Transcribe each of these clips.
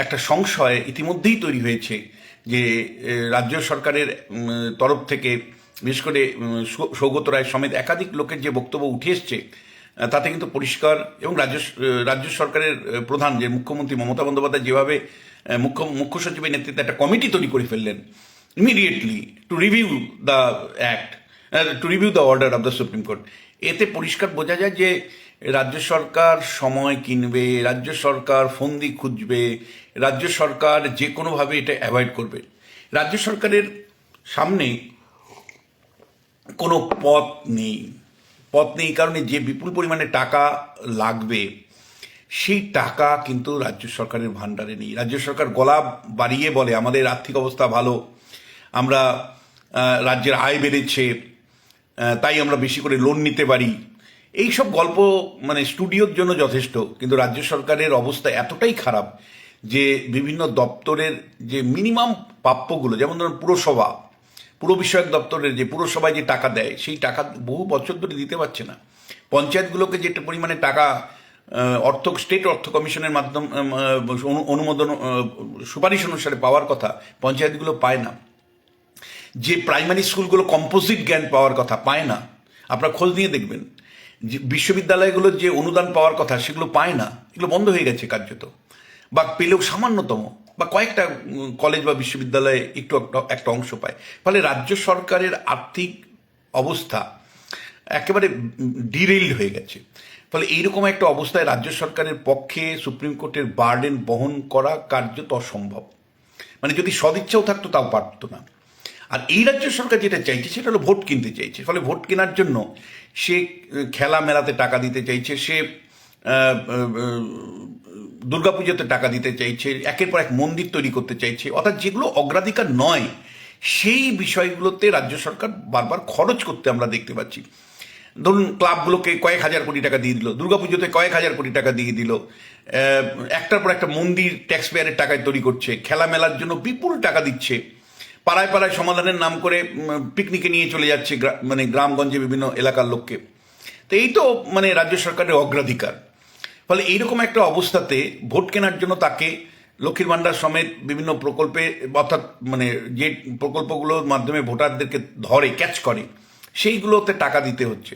একটা সংশয় ইতিমধ্যেই তৈরি হয়েছে যে রাজ্য সরকারের তরফ থেকে বিশেষ করে সৌগত রায় সমেত একাধিক লোকের যে বক্তব্য উঠে এসছে তাতে কিন্তু পরিষ্কার, এবং রাজ্য সরকারের প্রধান যে মুখ্যমন্ত্রী মমতা বন্দ্যোপাধ্যায় যেভাবে মুখ্য সচিবের নেতৃত্বে একটা কমিটি তৈরি করে ফেললেন immediately to review the act, to review the order of the supreme court, এতে পরিষ্কার বোঝা যায় যে রাজ্য সরকার সময় কিনবে, রাজ্য সরকার ফন্দি খুঁজবে, রাজ্য সরকার যে কোনোভাবে এটা অ্যাভয়েড করবে। রাজ্য সরকারের সামনে কোনো পথ নেই কারণে যে বিপুল পরিমাণে টাকা লাগবে সেই টাকা কিন্তু রাজ্য সরকারের ভাণ্ডারে নেই। রাজ্য সরকার গলা বাড়িয়ে বলে আমাদের আর্থিক অবস্থা ভালো, আমরা রাজ্যের আয় বেড়েছে, তাই আমরা বেশি করে লোন নিতে পারি। এই সব গল্প মানে স্টুডিওর জন্য যথেষ্ট, কিন্তু রাজ্য সরকারের অবস্থা এতটাই খারাপ যে বিভিন্ন দপ্তরের যে মিনিমাম প্রাপ্যগুলো, যেমন ধরুন পুর বিষয়ক দপ্তরের যে পুরসভায় যে টাকা দেয় সেই টাকা বহু বছর ধরে দিতে পারছে না। পঞ্চায়েতগুলোকে যে পরিমাণে টাকা স্টেট অর্থ কমিশনের মাধ্যম অনুমোদন সুপারিশ অনুসারে পাওয়ার কথা পঞ্চায়েতগুলো পায় না। যে প্রাইমারি স্কুলগুলো কম্পোজিট জ্ঞান পাওয়ার কথা পায় না, আপনারা খোঁজ নিয়ে দেখবেন। যে বিশ্ববিদ্যালয়গুলোর যে অনুদান পাওয়ার কথা সেগুলো পায় না, এগুলো বন্ধ হয়ে গেছে কার্যত, বা পেলেও সামান্যতম বা কয়েকটা কলেজ বা বিশ্ববিদ্যালয়ে একটা অংশ পায়। ফলে রাজ্য সরকারের আর্থিক অবস্থা একেবারে ডিরেইলড হয়ে গেছে। ফলে এইরকম একটা অবস্থায় রাজ্য সরকারের পক্ষে সুপ্রিম কোর্টের বার্ডেন বহন করা কার্যত অসম্ভব। মানে যদি সদিচ্ছাও থাকতো তাও পারতো না। আর এই রাজ্য সরকার যেটা চাইছে সেটা হলো ভোট কিনতে চাইছে। ফলে ভোট কেনার জন্য সে খেলা মেলাতে টাকা দিতে চাইছে, সে দুর্গাপুজোতে টাকা দিতে চাইছে, একের পর এক মন্দির তৈরি করতে চাইছে, অর্থাৎ যেগুলো অগ্রাধিকার নয় সেই বিষয়গুলোতে রাজ্য সরকার বারবার খরচ করতে আমরা দেখতে পাচ্ছি। ধরুন ক্লাবগুলোকে কয়েক হাজার কোটি টাকা দিয়ে দিল, দুর্গাপুজোতে কয়েক হাজার কোটি টাকা দিয়ে দিল, একটার পর একটা মন্দির ট্যাক্স পেয়ারের টাকায় তৈরি করছে, খেলা মেলার জন্য বিপুল টাকা দিচ্ছে, পাড়ায় পাড়ায় সমাধানের নাম করে পিকনিকে নিয়ে চলে যাচ্ছে মানে গ্রামগঞ্জে বিভিন্ন এলাকার লোককে। তো এই তো মানে রাজ্য সরকারের অগ্রাধিকার। ফলে এইরকম একটা অবস্থাতে ভোট কেনার জন্য তাকে লক্ষ্মীর ভাণ্ডার সমেত বিভিন্ন প্রকল্পে, অর্থাৎ মানে যে প্রকল্পগুলোর মাধ্যমে ভোটারদেরকে ধরে ক্যাচ করে সেইগুলোতে টাকা দিতে হচ্ছে।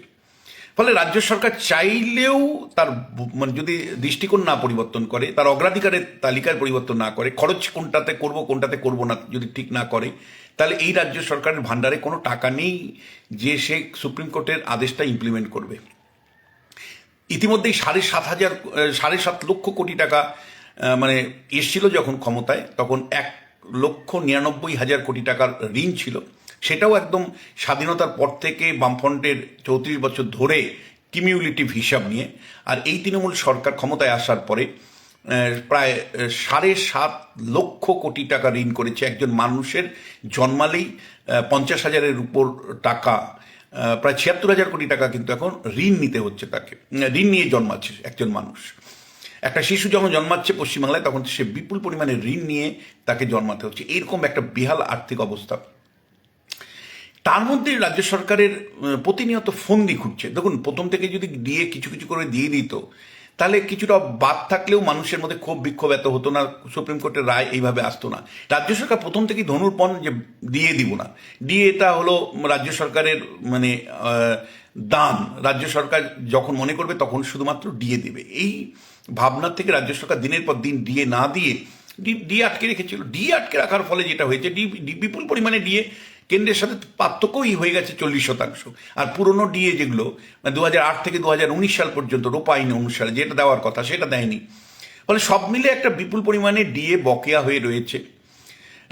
ফলে রাজ্য সরকার চাইলেও তার মানে যদি দৃষ্টিকোণ না পরিবর্তন করে, তার অগ্রাধিকারের তালিকার পরিবর্তন না করে, খরচ কোনটাতে করব না যদি ঠিক না করে, তাহলে এই রাজ্য সরকারের ভাণ্ডারে কোনো টাকা নেই যে সে সুপ্রিম কোর্টের আদেশটা ইমপ্লিমেন্ট করবে। ইতিমধ্যেই 7.5 লক্ষ কোটি টাকা মানে এসছিল যখন ক্ষমতায়, তখন 1,99,000 কোটি টাকার ঋণ ছিল। সেটাও একদম স্বাধীনতার পর থেকে বামফ্রন্টের 34 বছর ধরে কিমিউলেটিভ হিসাব নিয়ে। আর এই তৃণমূল সরকার ক্ষমতায় আসার পরে প্রায় 7.5 লক্ষ কোটি টাকা ঋণ করেছে। একজন মানুষের জন্মালেই 50,000-এর উপর টাকা, প্রায় 76,000 কোটি টাকা কিন্তু এখন ঋণ নিতে হচ্ছে তাকে, ঋণ নিয়ে জন্মাচ্ছে একজন মানুষ। একটা শিশু যখন জন্মাচ্ছে পশ্চিমবাংলায় তখন সে বিপুল পরিমাণে ঋণ নিয়ে তাকে জন্মাতে হচ্ছে। এইরকম একটা বেহাল আর্থিক অবস্থা। তার মধ্যে রাজ্য সরকারের প্রতিনিয়ত ফন্দি খুঁজছে। দেখুন, প্রথম থেকে যদি দিয়ে কিছু কিছু করে দিয়ে দিত তাহলে কিছুটা বাদ থাকলেও মানুষের মধ্যে ক্ষোভ বিক্ষোভ এত হতো না, সুপ্রিম কোর্টের রায় এইভাবে আসতো না। রাজ্য সরকার প্রথম থেকেই ধনুর্পণ যে দিয়ে দিব না, দিয়ে এটা হলো রাজ্য সরকারের মানে দান। রাজ্য সরকার যখন মনে করবে তখন শুধুমাত্র দিয়ে দেবে, এই ভাবনা থেকে রাজ্য সরকার দিনের পর দিন দিয়ে না দিয়ে ডিএ আটকে রেখেছিল। ডিএ আটকে রাখার ফলে যেটা হয়েছে, বিপুল পরিমাণে ডিএ কেন্দ্রের সাথে পার্থক্যই হয়ে গেছে 40%। আর পুরনো ডিএ যেগুলো 2008 থেকে 2019 সাল পর্যন্ত রোপা আইন অনুসারে যেটা দেওয়ার কথা সেটা দেয়নি। ফলে সব মিলে একটা বিপুল পরিমাণে ডিএ বকেয়া হয়ে রয়েছে।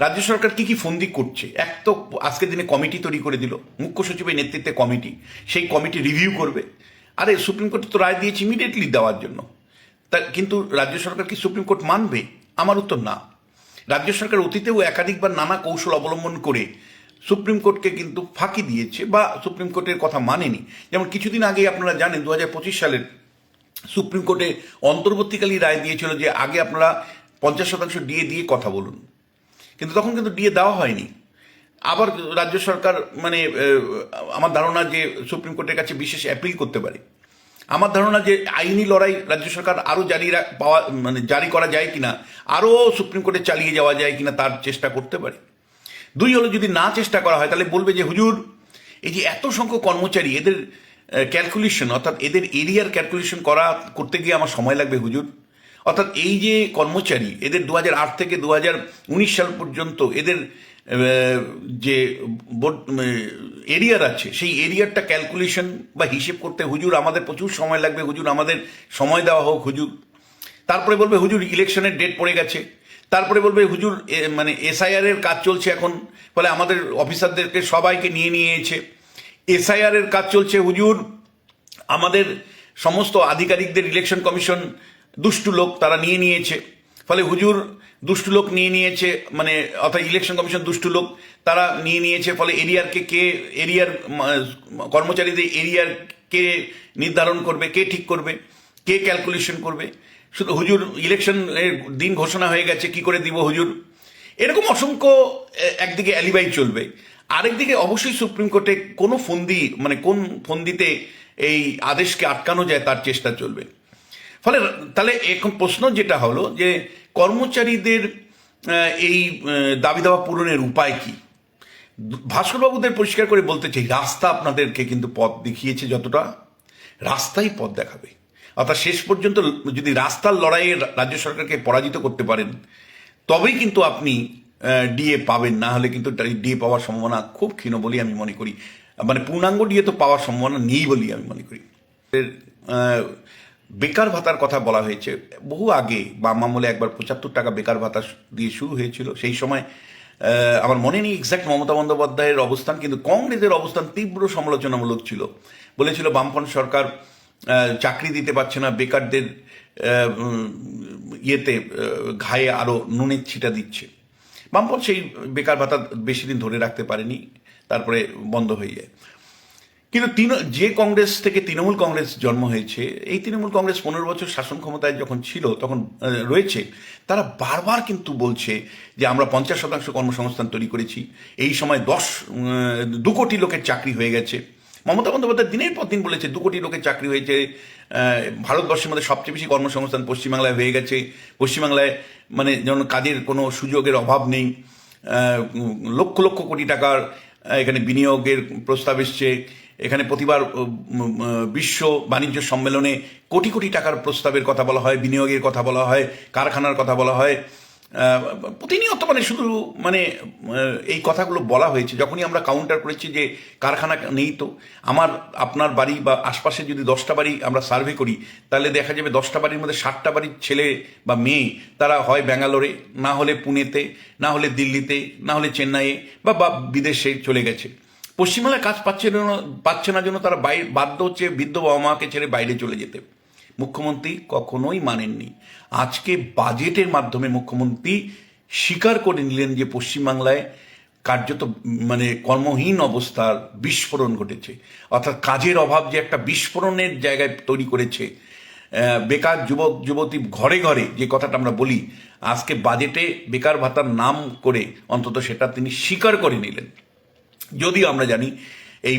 রাজ্য সরকার কি ফন্দি করছে, এক তো আজকের দিনে কমিটি তৈরি করে দিল, মুখ্য সচিবের নেতৃত্বে কমিটি, সেই কমিটি রিভিউ করবে। আরে সুপ্রিম কোর্ট তো রায় দিয়েছে ইমিডিয়েটলি দেওয়ার জন্য, তা কিন্তু রাজ্য সরকার কি সুপ্রিম কোর্ট মানবে? আমার উত্তর না। রাজ্য সরকার অতীতেও একাধিকবার নানা কৌশল অবলম্বন করে সুপ্রিম কোর্টকে কিন্তু ফাঁকি দিয়েছে বা সুপ্রিম কোর্টের কথা মানেনি। যেমন কিছুদিন আগে আপনারা জানেন 2025 সালের সুপ্রিম কোর্টে অন্তর্বর্তীকালীন রায় দিয়েছিল যে আগে আপনারা 50% দিয়ে কথা বলুন, কিন্তু তখন কিন্তু ডিএ দেওয়া হয়নি। আবার রাজ্য সরকার মানে আমার ধারণা যে সুপ্রিম কোর্টের কাছে বিশেষ অ্যাপিল করতে পারে। আমার ধারণা যে আইনি লড়াই রাজ্য সরকার আরও জারি করা যায় কিনা, আরও সুপ্রিম কোর্টে চালিয়ে যাওয়া যায় কিনা তার চেষ্টা করতে পারে। দুই হলো, যদি না চেষ্টা করা হয় তাহলে বলবে যে হুজুর এই যে এত সংখ্যক কর্মচারী, এদের ক্যালকুলেশন অর্থাৎ এদের এরিয়ার ক্যালকুলেশন করতে গিয়ে আমার সময় লাগবে হুজুর। অর্থাৎ এই যে কর্মচারী, এদের 2008 থেকে 2019 সাল পর্যন্ত এদের যে এরিয়ার আছে, সেই এরিয়ারটা ক্যালকুলেশন বা হিসেব করতে হুজুর আমাদের প্রচুর সময় লাগবে হুজুর, আমাদের সময় দেওয়া হোক হুজুর। তারপরে বলবে হুজুর ইলেকশনের ডেট পড়ে গেছে। তারপরে বলবে হুজুর এসআইআর এর কাজ চলছে এখন, ফলে আমাদের অফিসারদেরকে সবাইকে নিয়ে নিয়েছে। এসআইআর এর কাজ চলছে হুজুর, আমাদের সমস্ত আধিকারিকদের ইলেকশন কমিশন দুষ্টু লোক তারা নিয়ে নিয়েছে, ফলে হুজুর দুষ্টু লোক নিয়ে নিয়েছে, অর্থাৎ ইলেকশন কমিশন দুষ্টু লোক তারা নিয়ে নিয়েছে, ফলে এরিয়ার কর্মচারীদের এরিয়ার কে নির্ধারণ করবে, কে ঠিক করবে, কে ক্যালকুলেশন করবে। শুধু হুজুর ইলেকশন এর দিন ঘোষণা হয়ে গেছে, কি করে দিব হুজুর। এরকম অসংখ্য একদিকে অ্যালিবাই চলবে, আরেকদিকে অবশ্যই সুপ্রিম কোর্টে কোন ফন্দিতে এই আদেশকে আটকানো যায় তার চেষ্টা চলবে। ফলে তাহলে এখন প্রশ্ন যেটা হলো যে কর্মচারীদের এই দাবি দাওয়া পূরণের উপায় কি। ভাস্করবাবুদের পরিষ্কার করে বলতে চাই, রাস্তা আপনাদেরকে কিন্তু পথ দেখিয়েছে, যতটা রাস্তাই পথ দেখাবে। অর্থাৎ শেষ পর্যন্ত যদি রাস্তার লড়াইয়ে রাজ্য সরকারকে পরাজিত করতে পারেন তবেই কিন্তু আপনি ডিএ পাবেন, না হলে কিন্তু ডিএ পাওয়ার সম্ভাবনা খুব ক্ষীণ বলেই আমি মনে করি। পূর্ণাঙ্গ ডিএ তো পাওয়ার সম্ভাবনা নেই বলেই আমি মনে করি। বেকার ভাতার কথা বলা হয়েছে, বহু আগে বাম আমলে একবার 75 টাকা বেকার ভাতা দিয়ে শুরু হয়েছিল। সেই সময় আমার মনে নেই এক্স্যাক্ট মমতা বন্দ্যোপাধ্যায়ের অবস্থান, কিন্তু কংগ্রেসের অবস্থান তীব্র সমালোচনামূলক ছিল। বলেছিল বামফ্রন্ট সরকার চাকরি দিতে পারছে না, বেকারদের ঘায়ে আরো নুনের ছিটা দিচ্ছে। বামফ্রন্ট সেই বেকার ভাতা বেশি দিন ধরে রাখতে পারেনি, তারপরে বন্ধ হয়ে যায়। কিন্তু যে কংগ্রেস থেকে তৃণমূল কংগ্রেস জন্ম হয়েছে, এই তৃণমূল কংগ্রেস 15 বছর শাসন ক্ষমতায় যখন ছিল তখন রয়েছে, তারা বারবার কিন্তু বলছে যে আমরা 50% কর্মসংস্থান তৈরি করেছি, এই সময় 2 কোটি লোকের চাকরি হয়ে গেছে। মমতা বন্দ্যোপাধ্যায় দিনের পর দিন বলেছে 2 কোটি লোকের চাকরি হয়েছে, ভারতবর্ষের মধ্যে সবচেয়ে বেশি কর্মসংস্থান পশ্চিমবাংলায় হয়ে গেছে, পশ্চিমবাংলায় যেমন কাজের কোনো সুযোগের অভাব নেই, লক্ষ লক্ষ কোটি টাকার এখানে বিনিয়োগের প্রস্তাব এসছে, এখানে প্রতিবার বিশ্ব বাণিজ্য সম্মেলনে কোটি কোটি টাকার প্রস্তাবের কথা বলা হয়, বিনিয়োগের কথা বলা হয়, কারখানার কথা বলা হয়, প্রতিনিয়ত শুধু এই কথাগুলো বলা হয়েছে। যখনই আমরা কাউন্টার করেছি যে কারখানা নেই, তো আপনার বাড়ি বা আশপাশে যদি 10টা বাড়ি আমরা সার্ভে করি, তাহলে দেখা যাবে 10টা বাড়ির মধ্যে 7টা বাড়ির ছেলে বা মেয়ে তারা হয় ব্যাঙ্গালোরে, না হলে পুনেতে, না হলে দিল্লিতে, না হলে চেন্নাইয়ে বা বিদেশে চলে গেছে। পশ্চিমবাংলায় কাজ পাচ্ছে না জন্য তারা বাধ্য হচ্ছে বৃদ্ধ বাবা মাকে ছেড়ে বাইরে চলে যেতে। মুখ্যমন্ত্রী কখনোই মানেননি। আজকে বাজেটের মাধ্যমে মুখ্যমন্ত্রী স্বীকার করে নিলেন যে পশ্চিমবাংলায় কার্যত কর্মহীন অবস্থার বিস্ফোরণ ঘটেছে, অর্থাৎ কাজের অভাব যে একটা বিস্ফোরণের জায়গায় তৈরি করেছে। বেকার যুবক যুবতী ঘরে ঘরে যে কথাটা আমরা বলি, আজকে বাজেটে বেকার ভাতার নাম করে অন্তত সেটা তিনি স্বীকার করে নিলেন। যদিও আমরা জানি এই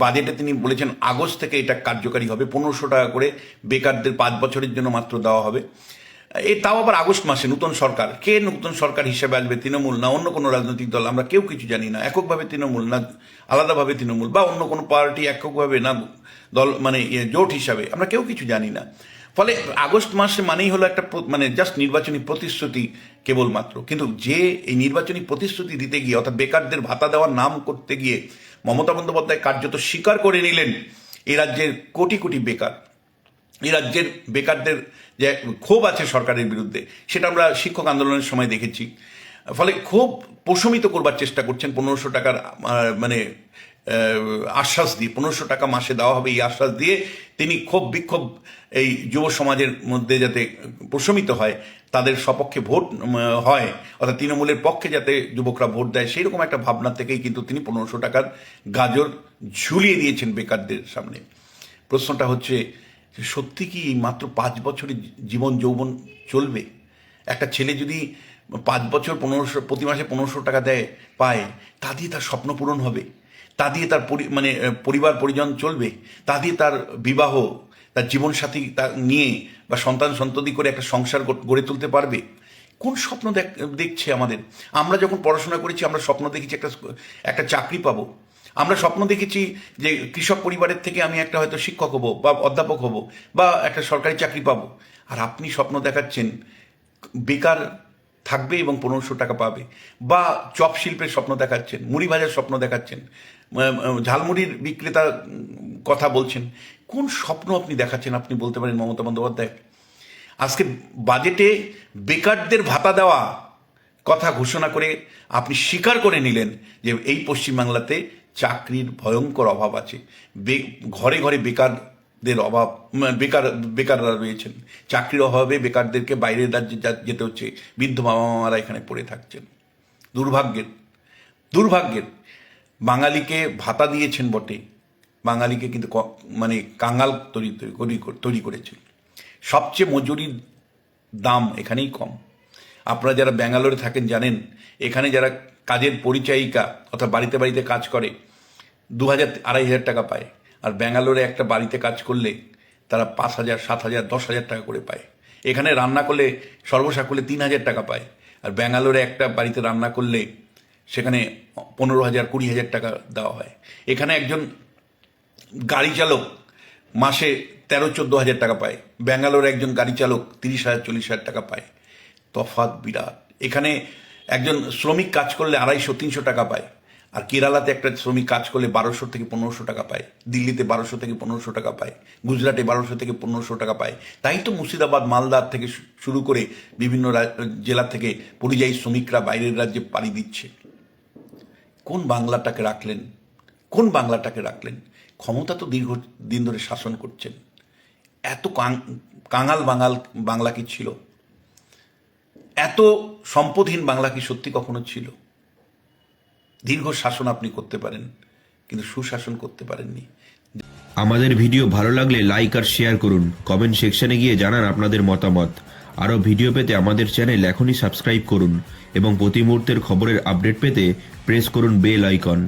বাজেটে তিনি বলেছেন আগস্ট থেকে এটা কার্যকারী হবে, 1500 টাকা করে বেকারদের 5 বছরের জন্য মাত্র দেওয়া হবে। তাও আবার আগস্ট মাসে। নতুন সরকার, কে নতুন সরকার হিসেবে আসবে, তৃণমূল না অন্য কোনো রাজনৈতিক দল, আমরা কেউ কিছু জানি না। এককভাবে তৃণমূল না আলাদাভাবে তৃণমূল, বা অন্য কোনো পার্টি এককভাবে না দল জোট হিসাবে, আমরা কেউ কিছু জানি না। ফলে আগস্ট মাসে মানেই হলো একটা জাস্ট নির্বাচনী প্রতিশ্রুতি কেবলমাত্র। কিন্তু যে এই নির্বাচনী প্রতিশ্রুতি দিতে গিয়ে, অর্থাৎ বেকারদের ভাতা দেওয়ার নাম করতে গিয়ে মমতা বন্দ্যোপাধ্যায় কার্যত স্বীকার করে নিলেন এই রাজ্যের কোটি কোটি বেকার, এই রাজ্যের বেকারদের যে ক্ষোভ আছে সরকারের বিরুদ্ধে, সেটা আমরা শিক্ষক আন্দোলনের সময় দেখেছি। ফলে ক্ষোভ প্রশমিত করবার চেষ্টা করছেন 1500 টাকার আশ্বাস দিয়ে, 1500 টাকা মাসে দেওয়া হবে এই আশ্বাস দিয়ে তিনি ক্ষোভ বিক্ষোভ এই যুব সমাজের মধ্যে যাতে প্রশমিত হয়, তাদের সপক্ষে ভোট হয়, অর্থাৎ তৃণমূলের পক্ষে যাতে যুবকরা ভোট দেয়, সেই রকম একটা ভাবনা থেকেই কিন্তু তিনি 1500 টাকার গাজর ঝুলিয়ে দিয়েছেন বেকারদের সামনে। প্রশ্নটা হচ্ছে, সত্যি কি মাত্র 5 বছরের জীবন যৌবন চলবে? একটা ছেলে যদি 5 বছর প্রতি মাসে 1500 টাকা পায়, তা দিয়ে তার স্বপ্ন পূরণ হবে? তা দিয়ে তার পরিবার পরিজন চলবে? তা দিয়ে তার বিবাহ তার জীবনসাথী নিয়ে বা সন্তান সন্ততি করে একটা সংসার গড়ে তুলতে পারবে? কোন স্বপ্ন দেখছে আমাদের? আমরা যখন পড়াশোনা করেছি আমরা স্বপ্ন দেখেছি একটা চাকরি পাবো, আমরা স্বপ্ন দেখেছি যে কৃষক পরিবারের থেকে আমি একটা হয়তো শিক্ষক হব বা অধ্যাপক হব বা একটা সরকারি চাকরি পাবো। আর আপনি স্বপ্ন দেখাচ্ছেন বেকার থাকবে এবং 1500 টাকা পাবে, বা চপ শিল্পের স্বপ্ন দেখাচ্ছেন, মুড়ি ভাজার স্বপ্ন দেখাচ্ছেন, ঝালমুড়ির বিক্রেতার কথা বলছেন। কোন স্বপ্ন আপনি দেখাচ্ছেন আপনি বলতে পারেন মমতা বন্দ্যোপাধ্যায়? আজকে বাজেটে বেকারদের ভাতা দেওয়া কথা ঘোষণা করে আপনি স্বীকার করে নিলেন যে এই পশ্চিমবাংলাতে চাকরির ভয়ঙ্কর অভাব আছে, ঘরে ঘরে বেকারদের অভাব, বেকাররা রয়েছেন, চাকরির অভাবে বেকারদেরকে বাইরের রাজ্যে যেতে হচ্ছে, বৃদ্ধ বাবা মারা এখানে পড়ে থাকছেন। দুর্ভাগ্যের বাঙালিকে ভাতা দিয়েছেন বটে, বাঙালিকে কিন্তু মানে কাঙ্গাল তৈরি করেছে। সবচেয়ে মজুরির দাম এখানেই কম। আপনারা যারা ব্যাঙ্গালোরে থাকেন জানেন, এখানে যারা কাজের পরিচায়িকা অর্থাৎ বাড়িতে বাড়িতে কাজ করে 2000-2500 টাকা পায়, আর ব্যাঙ্গালোরে একটা বাড়িতে কাজ করলে তারা 5000, 7000, 10,000 টাকা করে পায়। এখানে রান্না করলে সর্বসাকুল্যে 3000 টাকা পায়, আর ব্যাঙ্গালোরে একটা বাড়িতে রান্না করলে সেখানে 15,000, 20,000 টাকা দেওয়া হয়। এখানে একজন গাড়ি চালক মাসে 13-14 হাজার টাকা পায়, ব্যাঙ্গালোরে একজন গাড়ি চালক 30,000-40,000 টাকা পায়। তফাৎ বিরাট। এখানে একজন শ্রমিক কাজ করলে 250-300 টাকা পায়, আর কেরালাতে একটা শ্রমিক কাজ করলে 1200 থেকে 1500 টাকা পায়, দিল্লিতে 1200 থেকে 1500 টাকা পায়, গুজরাটে 1200 থেকে 1500 টাকা পায়। তাই তো মুর্শিদাবাদ, মালদার থেকে শুরু করে বিভিন্ন জেলা থেকে পরিযায়ী শ্রমিকরা বাইরের রাজ্যে পাড়ি দিচ্ছে। কোন বাংলাটাকে রাখলেন? কোন বাংলাটাকে রাখলেন? ক্ষমতা তো দীর্ঘদিন ধরে শাসন করছেন। এত কাঙাল বাংলা কি ছিল? এত সম্পদহীন বাংলা কি সত্যি কখনো ছিল? দীর্ঘ শাসন আপনি করতে পারেন, কিন্তু সুশাসন করতে পারেননি। আমাদের ভিডিও ভালো লাগলে লাইক আর শেয়ার করুন, কমেন্ট সেকশনে গিয়ে জানান আপনাদের মতামত। আরও ভিডিও পেতে আমাদের চ্যানেল এখনই সাবস্ক্রাইব করুন এবং প্রতি মুহূর্তের খবরের আপডেট পেতে প্রেস করুন বেল আইকন।